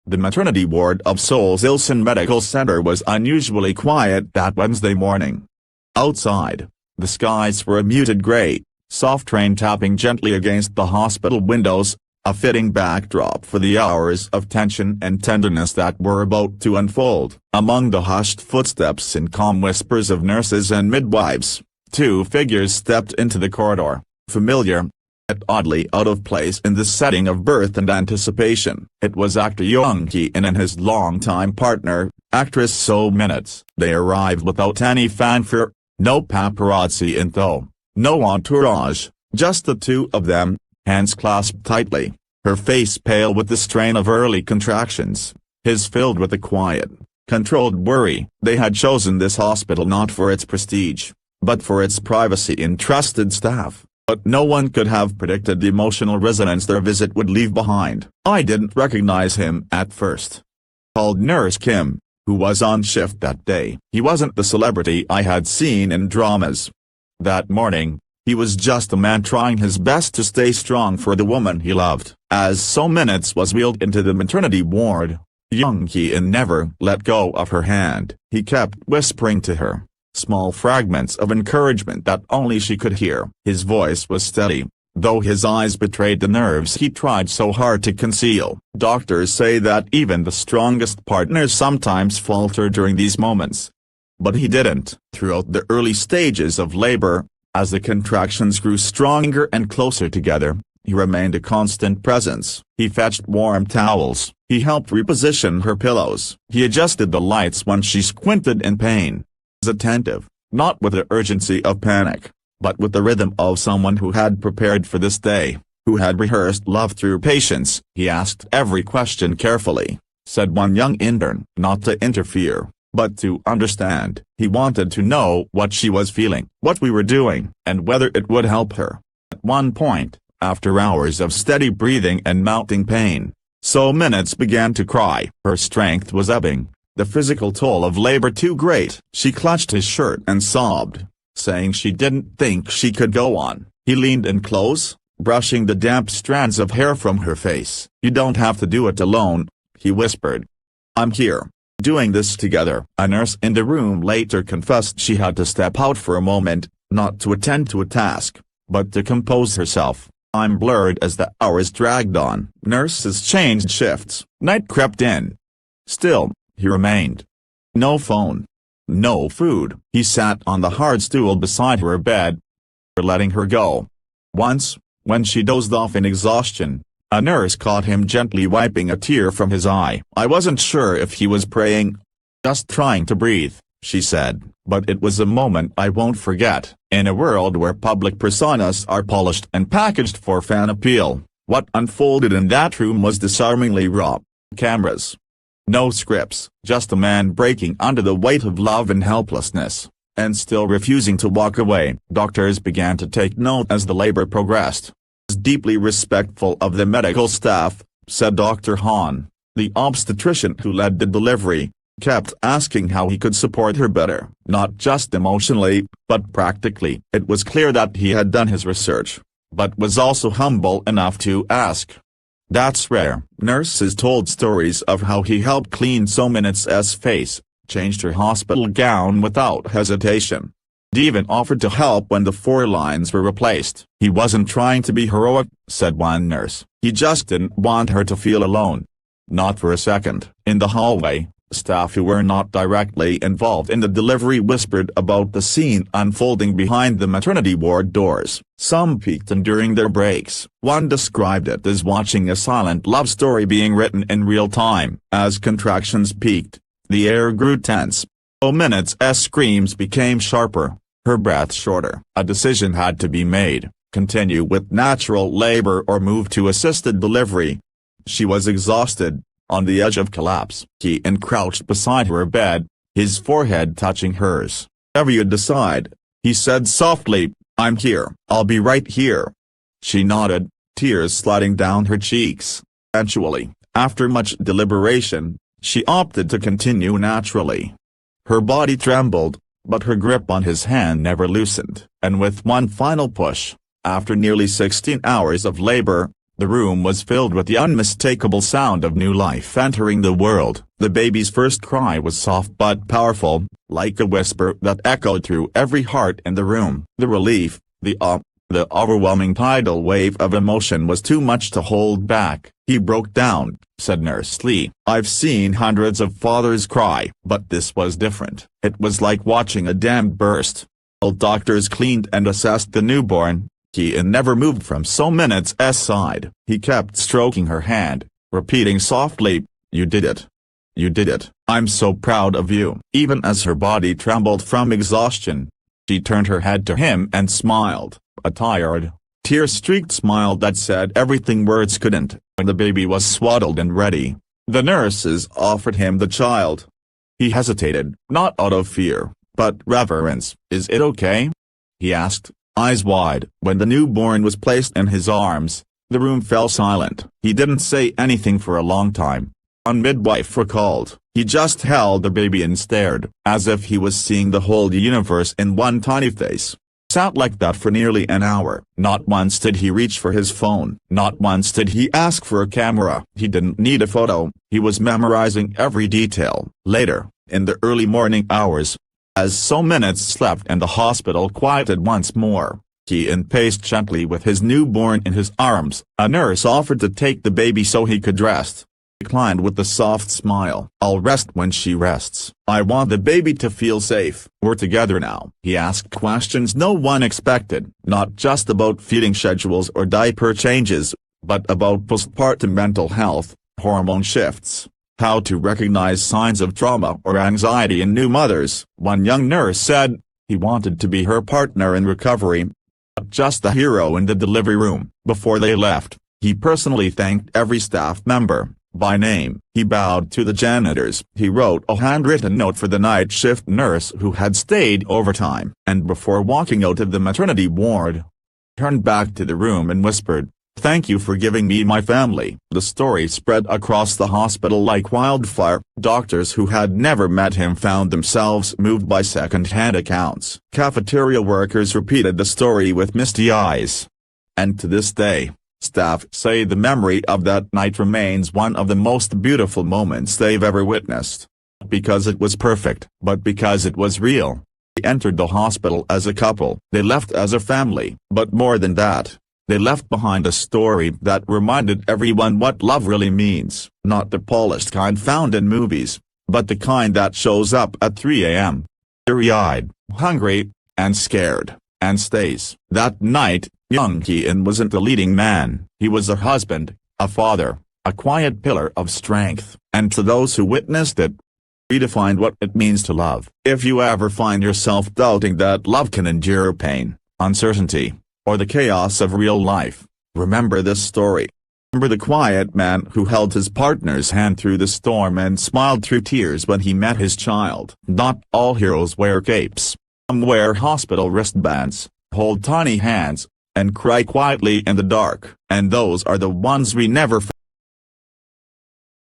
The maternity ward of Seoul's Ilsan Medical Center was unusually quiet that Wednesday morning. Outside, the skies were a muted gray, soft rain tapping gently against the hospital windows, a fitting backdrop for the hours of tension and tenderness that were about to unfold. Among the hushed footsteps and calm whispers of nurses and midwives, two figures stepped into the corridor, familiar, yet oddly out of place in the setting of birth and anticipation. It was actor Jung Hae and his longtime partner, actress So Minutes. They arrived without any fanfare, no paparazzi in tow, no entourage, just the two of them, hands clasped tightly, her face pale with the strain of early contractions, his filled with a quiet, controlled worry. They had chosen this hospital not for its prestige, but for its privacy and trusted staff. But no one could have predicted the emotional resonance their visit would leave behind. "I didn't recognize him at first," called Nurse Kim, who was on shift that day. "He wasn't the celebrity I had seen in dramas. That morning, he was just a man trying his best to stay strong for the woman he loved." As So Minutes was wheeled into the maternity ward, Jung Hae never let go of her hand. He kept whispering to her, small fragments of encouragement that only she could hear. His voice was steady, though his eyes betrayed the nerves he tried so hard to conceal. Doctors say that even the strongest partners sometimes falter during these moments. But he didn't. Throughout the early stages of labor, as the contractions grew stronger and closer together, he remained a constant presence. He fetched warm towels, he helped reposition her pillows, he adjusted the lights when she squinted in pain. Attentive, not with the urgency of panic, but with the rhythm of someone who had prepared for this day, who had rehearsed love through patience. "He asked every question carefully," said one young intern, "not to interfere, but to understand. He wanted to know what she was feeling, what we were doing, and whether it would help her." At one point, after hours of steady breathing and mounting pain, So Minutes began to cry. Her strength was ebbing, the physical toll of labor too great. She clutched his shirt and sobbed, saying she didn't think she could go on. He leaned in close, brushing the damp strands of hair from her face. "You don't have to do it alone," he whispered. "I'm here, doing this together." A nurse in the room later confessed she had to step out for a moment, not to attend to a task, but to compose herself. "I'm blurred as the hours dragged on." Nurses changed shifts. Night crept in. Still, he remained. No phone. No food. He sat on the hard stool beside her bed, letting her go. Once, when she dozed off in exhaustion, a nurse caught him gently wiping a tear from his eye. "I wasn't sure if he was praying. Just trying to breathe," she said, "but it was a moment I won't forget." In a world where public personas are polished and packaged for fan appeal, what unfolded in that room was disarmingly raw. Cameras. No scripts, just a man breaking under the weight of love and helplessness, and still refusing to walk away. Doctors began to take note as the labor progressed. "Deeply respectful of the medical staff," said Dr. Han, the obstetrician who led the delivery, kept asking how he could support her better, not just emotionally, but practically. It was clear that he had done his research, but was also humble enough to ask. That's rare. Nurses told stories of how he helped clean So Minutes' face, changed her hospital gown without hesitation. He even offered to help when the 4 lines were replaced. "He wasn't trying to be heroic," said one nurse. "He just didn't want her to feel alone." Not for a second. In the hallway, staff who were not directly involved in the delivery whispered about the scene unfolding behind the maternity ward doors. Some peeked in during their breaks. One described it as watching a silent love story being written in real time. As contractions peaked, the air grew tense. So Minutes' screams became sharper, her breath shorter. A decision had to be made: continue with natural labor or move to assisted delivery. She was exhausted, on the edge of collapse. He crouched beside her bed, his forehead touching hers. "Whatever you decide," he said softly, "I'm here. I'll be right here." She nodded, tears sliding down her cheeks. Eventually, after much deliberation, she opted to continue naturally. Her body trembled, but her grip on his hand never loosened. And with one final push, after nearly 16 hours of labor, The room was filled with the unmistakable sound of new life entering the world. The baby's first cry was soft but powerful, like a whisper that echoed through every heart in the room. The relief, the overwhelming tidal wave of emotion was too much to hold back. "He broke down," said Nurse Lee. "I've seen hundreds of fathers cry, but this was different. It was like watching a dam burst." While doctors cleaned and assessed the newborn, Ian never moved from Minutes' side. He kept stroking her hand, repeating softly, "You did it. You did it. I'm so proud of you." Even as her body trembled from exhaustion, she turned her head to him and smiled, a tired, tear-streaked smile that said everything words couldn't. When the baby was swaddled and ready, the nurses offered him the child. He hesitated, not out of fear, but reverence. "Is it okay?" he asked, eyes wide. When the newborn was placed in his arms, the room fell silent. He didn't say anything for a long time. A midwife recalled, he just held the baby and stared, as if he was seeing the whole universe in one tiny face. Sat like that for nearly an hour. Not once did he reach for his phone. Not once did he ask for a camera. He didn't need a photo. He was memorizing every detail. Later, in the early morning hours, as Minutes slept and the hospital quieted once more, Ian paced gently with his newborn in his arms. A nurse offered to take the baby so he could rest. Declined with a soft smile. "I'll rest when she rests. I want the baby to feel safe." "We're together now." He asked questions no one expected, not just about feeding schedules or diaper changes, but about postpartum mental health, hormone shifts, how to recognize signs of trauma or anxiety in new mothers. One young nurse said, he wanted to be her partner in recovery, not just the hero in the delivery room. Before they left, he personally thanked every staff member, by name. He bowed to the janitors. He wrote a handwritten note for the night shift nurse who had stayed overtime. And before walking out of the maternity ward, turned back to the room and whispered, "Thank you for giving me my family." The story spread across the hospital like wildfire. Doctors who had never met him found themselves moved by second-hand accounts. Cafeteria workers repeated the story with misty eyes. And to this day, staff say the memory of that night remains one of the most beautiful moments they've ever witnessed. Not because it was perfect, but because it was real. They entered the hospital as a couple. They left as a family. But more than that, they left behind a story that reminded everyone what love really means. Not the polished kind found in movies, but the kind that shows up at 3 a.m., teary-eyed, hungry, and scared, and stays. That night, Jung Hae wasn't a leading man. He was a husband, a father, a quiet pillar of strength. And to those who witnessed it, redefined what it means to love. If you ever find yourself doubting that love can endure pain, uncertainty, or the chaos of real life, remember this story. Remember the quiet man who held his partner's hand through the storm and smiled through tears when he met his child. Not all heroes wear capes. Some wear hospital wristbands, hold tiny hands, and cry quietly in the dark. And those are the ones we never